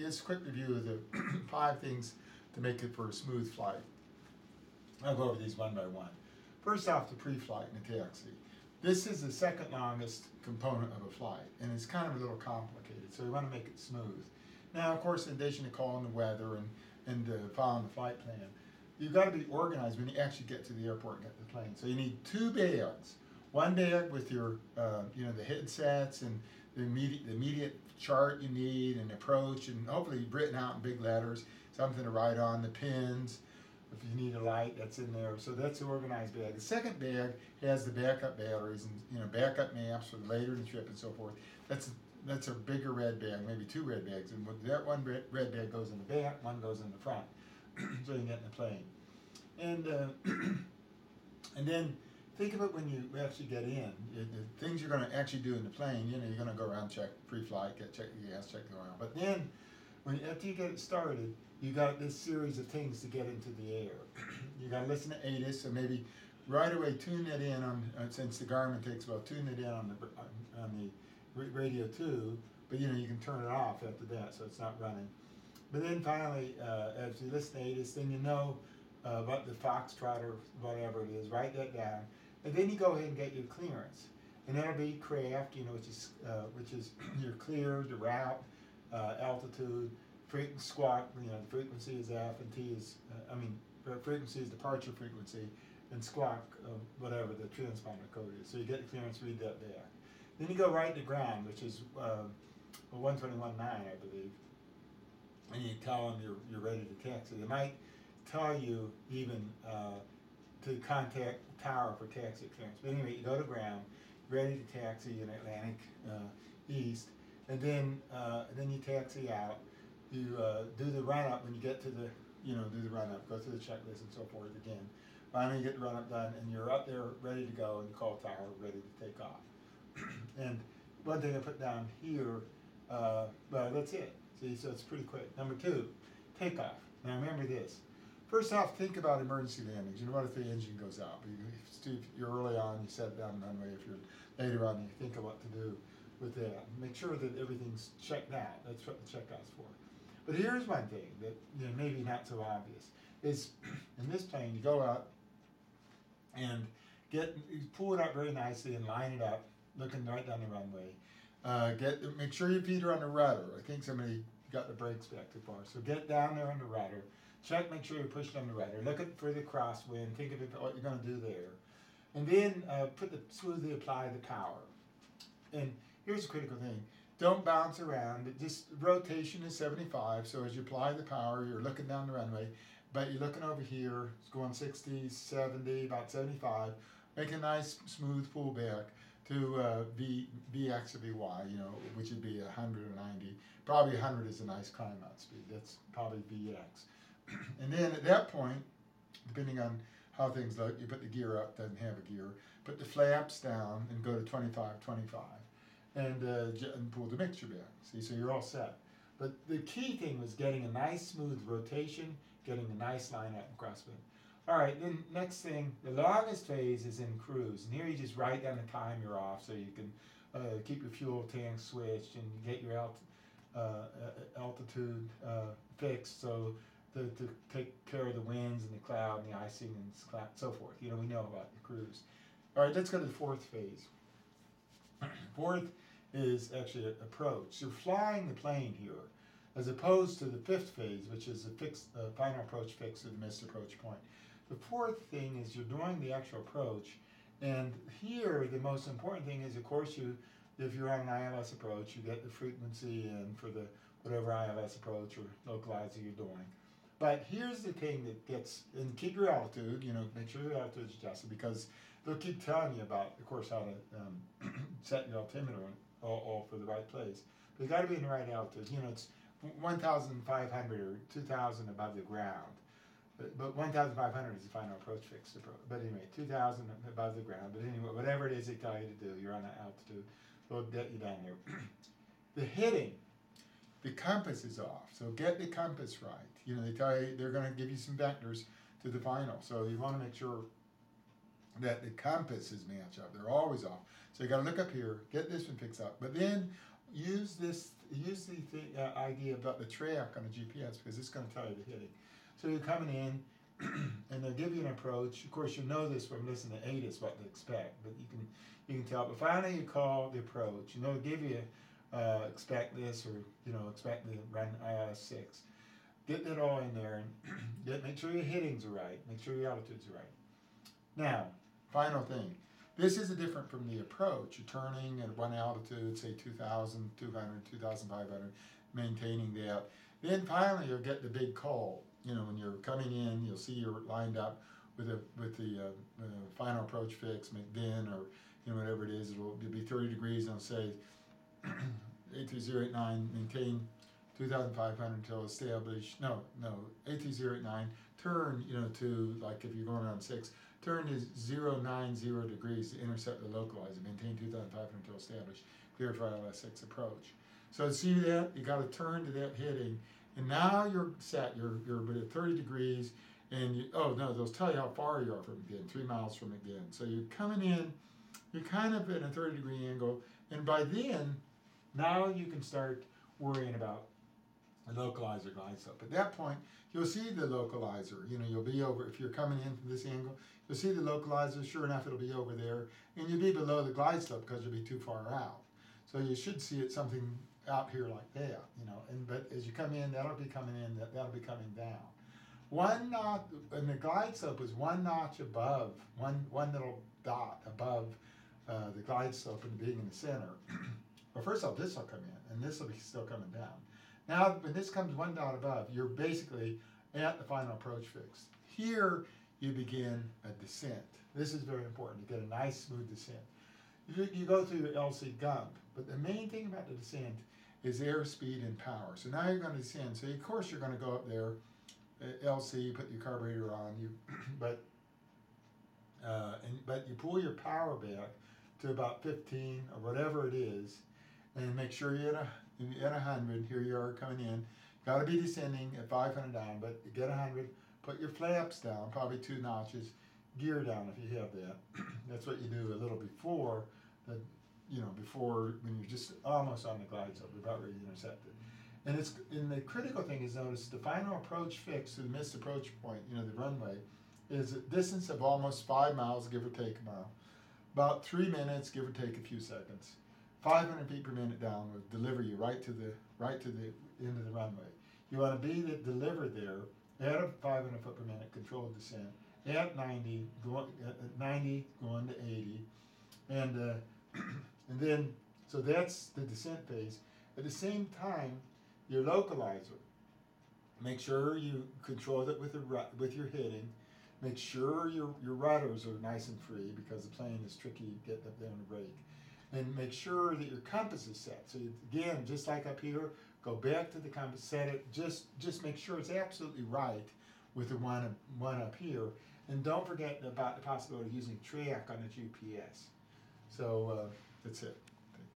just a quick review of the 5 things to make it for a smooth flight. I'll go over these one by one. First off, the pre-flight and the taxi. This is the second longest component of a flight, and it's kind of a little complicated, so we want to make it smooth. Now, of course, in addition to calling the weather and following the flight plan, you've got to be organized when you actually get to the airport and get the plane. So you need 2 bags. One bag with your, the headsets and the immediate chart you need and approach, and hopefully written out in big letters, something to write on, the pins. If you need a light, that's in there. So that's the organized bag. The second bag has the backup batteries and backup maps for later in the trip and so forth. That's a bigger red bag, maybe 2 red bags, and that one red bag goes in the back, one goes in the front, so you can get in the plane. And and then think of it when you actually get in. The things you're going to actually do in the plane. You're going to go around, check pre-flight, check the gas, check the oil. But then, after you get it started, you got this series of things to get into the air. You got to listen to ATIS, so maybe right away tune it in on. Since the Garmin takes a while, tune it in on the radio too. But you can turn it off after that, so it's not running. But then finally, as you listen to ATIS, then you know what the Foxtrot or whatever it is. Write that down, and then you go ahead and get your clearance, and that'll be craft, which is your clear, the route, altitude, squawk. The frequency is F, and T is frequency is departure frequency, and squawk whatever the transponder code is. So you get the clearance, read that back. Then you go right to ground, which is 121.9, I believe, and you tell them you're ready to taxi. They might tell you even to contact tower for taxi clearance. But anyway, you go to ground, ready to taxi in Atlantic East, and then you taxi out. You do the run up when you get to the do the run up, go through the checklist and so forth again. Finally, you get the run up done, and you're up there ready to go, and you call tower, ready to take off. And one thing I put down here, well, that's it. See, so it's pretty quick. Number 2, takeoff. Now remember this. First off, think about emergency landings. What if the engine goes out? If you're early on, you set down the runway. If you're later on, you think of what to do with that. Make sure that everything's checked out. That's what the checkout's for. But here's one thing that maybe not so obvious is in this plane you go out and you pull it up very nicely and line it up, looking right down the runway. Make sure your feet are on the rudder. I think somebody got the brakes back too far. So get down there on the rudder. Check, make sure you're pushed on the rudder. Look for the crosswind. Think of what you're going to do there. And then smoothly apply the power. And here's a critical thing. Don't bounce around. Just rotation is 75. So as you apply the power, you're looking down the runway, but you're looking over here. It's going 60, 70, about 75. Make a nice smooth pullback to VX or VY, which would be 100 or 90. Probably 100 is a nice climb out speed. That's probably VX. And then at that point, depending on how things look, you put the gear up, doesn't have a gear, put the flaps down and go to 25, and pull the mixture back. See, so you're all set. But the key thing was getting a nice smooth rotation, getting a nice line up and crosswind. All right, then next thing, the longest phase is in cruise. And here you just write down the time you're off so you can keep your fuel tank switched and get your altitude fixed so to take care of the winds and the cloud and the icing and so forth. We know about the cruise. All right, let's go to the 4th phase. 4th is actually approach. You're flying the plane here, as opposed to the 5th phase, which is the final approach fix or the missed approach point. The 4th thing is you're doing the actual approach, and here the most important thing is, of course, if you're on an ILS approach, you get the frequency in for the whatever ILS approach or localizer you're doing. But here's the thing that and keep your altitude, make sure your altitude is adjusted, because they'll keep telling you about, of course, how to set your altimeter all for the right place. But you got to be in the right altitude. It's 1,500 or 2,000 above the ground. But 1,500 is the final approach fix. But anyway, 2,000 above the ground. But anyway, whatever it is they tell you to do, you're on that altitude. They'll get you down there. The hitting, the compass is off. So get the compass right. They tell you they're going to give you some vectors to the final. So you want to make sure that the compasses match up. They're always off. So you got to look up here, get this one fixed up. But then use this use the idea about the track on a GPS because it's going to tell you the hitting. So you're coming in, and they'll give you an approach. Of course, you know this from listening to ATIS what to expect, but you can tell. But finally, you call the approach. You know, give you expect this or expect the run ILS 6. Get it all in there and make sure your hittings are right. Make sure your altitudes are right. Now, final thing. This is different from the approach. You're turning at one altitude, say 2,200, 2,500, maintaining that. Then finally, you'll get the big call. When you're coming in, you'll see you're lined up with the final approach fix, McDinn, or whatever it is. It'll be 30 degrees, and it'll say 83089, maintain 2,500 until established. No, 83089. Turn, to, like if you're going on 6, turn to 090 degrees to intercept the localizer. Maintain 2,500 until established. Clear for ILS 6 approach. So see that? You got to turn to that hitting. And now you're set. You're at 30 degrees, and they'll tell you how far you are from McDinn, 3 miles from McDinn. So you're coming in, you're kind of at a 30-degree angle, and by then, now you can start worrying about the localizer glide slope. At that point, you'll see the localizer. You'll be over, if you're coming in from this angle, you'll see the localizer. Sure enough, it'll be over there, and you'll be below the glide slope because you'll be too far out. So you should see it something out here like that, but as you come in, that'll be coming in, that'll be coming down. One notch, and the glide slope is one notch above, one little dot above the glide slope and being in the center. Well, first off, this will come in, and this will be still coming down. Now, when this comes one dot above, you're basically at the final approach fix. Here, you begin a descent. This is very important to get a nice, smooth descent. You go through your LC gump, but the main thing about the descent is airspeed and power. So now you're going to descend. So of course you're going to go up there, LC, put your carburetor on, but you pull your power back to about 15 or whatever it is, and make sure you're at 100. Here you are coming in. Got to be descending at 500 down, but you get 100. Put your flaps down, probably 2 notches. Gear down if you have that. That's what you do a little before before when you're just almost on the glide slope, about ready to intercept it. And the critical thing is, notice the final approach fix to the missed approach point, the runway, is a distance of almost 5 miles, give or take a mile. About 3 minutes, give or take a few seconds. 500 feet per minute down will deliver you right to the end of the runway. You want to be delivered there at a 500 foot per minute controlled descent at 90, going to 80, and then so that's the descent phase. At the same time, your localizer, make sure you control it with your hitting. Make sure your rudders are nice and free because the plane is tricky getting up there on the brake. And make sure that your compass is set. So again, just like up here, go back to the compass, set it. Just make sure it's absolutely right with the one up here. And don't forget about the possibility of using track on the GPS. So that's it.